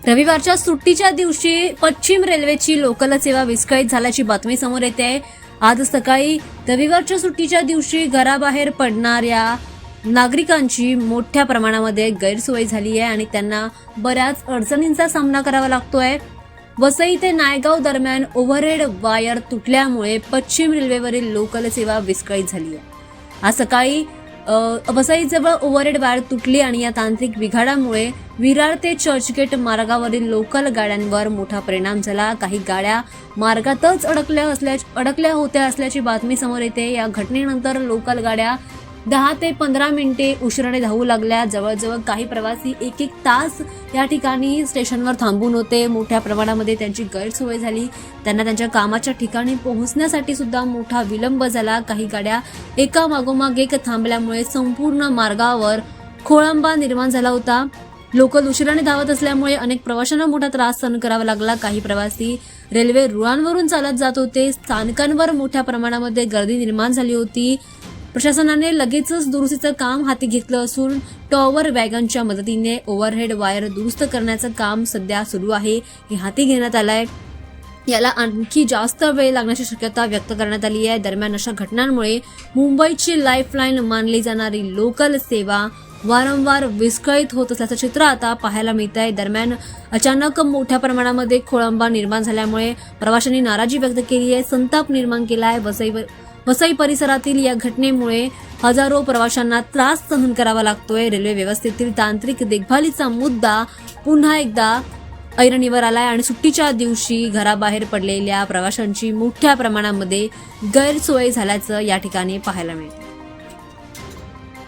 रविवारच्या सुट्टीच्या दिवशी पश्चिम रेल्वेची लोकल सेवा विस्कळीत झाल्याची बातमी समोर येते आहे। आज सकाळी रविवारच्या सुट्टीच्या दिवशी घराबाहेर पडणाऱ्या नागरिकांची मोठ्या प्रमाणामध्ये गैरसोय झाली आहे आणि त्यांना बऱ्याच अडचणींचा सामना करावा लागतोय। वसई ते नायगाव दरम्यान ओव्हरहेड वायर तुटल्यामुळे पश्चिम रेल्वेवरील लोकल सेवा विस्कळीत झाली आहे। आज सकाळी वसईजवळ ओव्हरहेड वायर तुटली आणि या तांत्रिक बिघाडामुळे विरार ते चर्चगेट मार्गावरील लोकल गाड्यांवर मोठा परिणाम झाला। काही गाड्या मार्गातच अडकल्या होत्या असल्याची बातमी समोर येते। या घटनेनंतर लोकल गाड्या 10 ते 15 मिनिटे उशिराने धावू लागल्या। जवळजवळ काही प्रवासी एक तास या ठिकाणी स्टेशनवर थांबून होते। मोठ्या प्रमाणामध्ये त्यांची गैरसोय झाली। त्यांना त्यांच्या कामाच्या ठिकाणी पोहोचण्यासाठी सुद्धा मोठा विलंब झाला। काही गाड्या एका मागोमाग एक थांबल्यामुळे संपूर्ण मार्गावर खोळंबा निर्माण झाला होता। लोकल उशिराने धावत असल्यामुळे अनेक प्रवाशांना मोठा त्रास सहन करावा लागला। काही प्रवासी रेल्वे रुळांवरून चालत जात होते। स्थानकांवर मोठ्या प्रमाणामध्ये गर्दी निर्माण झाली होती। प्रशासनाने लगेचच दुरुस्तीचं काम हाती घेतलं असून टॉवर वॅगनच्या मदतीने ओव्हरहेड वायर दुरुस्त करण्याचं काम सध्या सुरू आहे, हे हाती घेण्यात आलंय। याला आणखी जास्त वेळ लागण्याची शक्यता व्यक्त करण्यात आली आहे। दरम्यान अशा घटनांमुळे मुंबईची लाईफलाईन मानली जाणारी लोकल सेवा वारंवार विस्कळीत होत असल्याचं चित्र आता पाहायला मिळत आहे। दरम्यान अचानक मोठ्या प्रमाणामध्ये खोळंबा निर्माण झाल्यामुळे प्रवाशांनी नाराजी व्यक्त केली आहे, संताप निर्माण केला आहे। वसई परिसरातील या घटनेमुळे हजारो प्रवाशांना त्रास सहन करावा लागतोय। रेल्वे व्यवस्थेतील तांत्रिक देखभालीचा मुद्दा पुन्हा एकदा ऐरणीवर आलाय आणि सुट्टीच्या दिवशी घराबाहेर पडलेल्या प्रवाशांची मोठ्या प्रमाणामध्ये गैरसोय झाल्याचं या ठिकाणी पाहायला मिळते।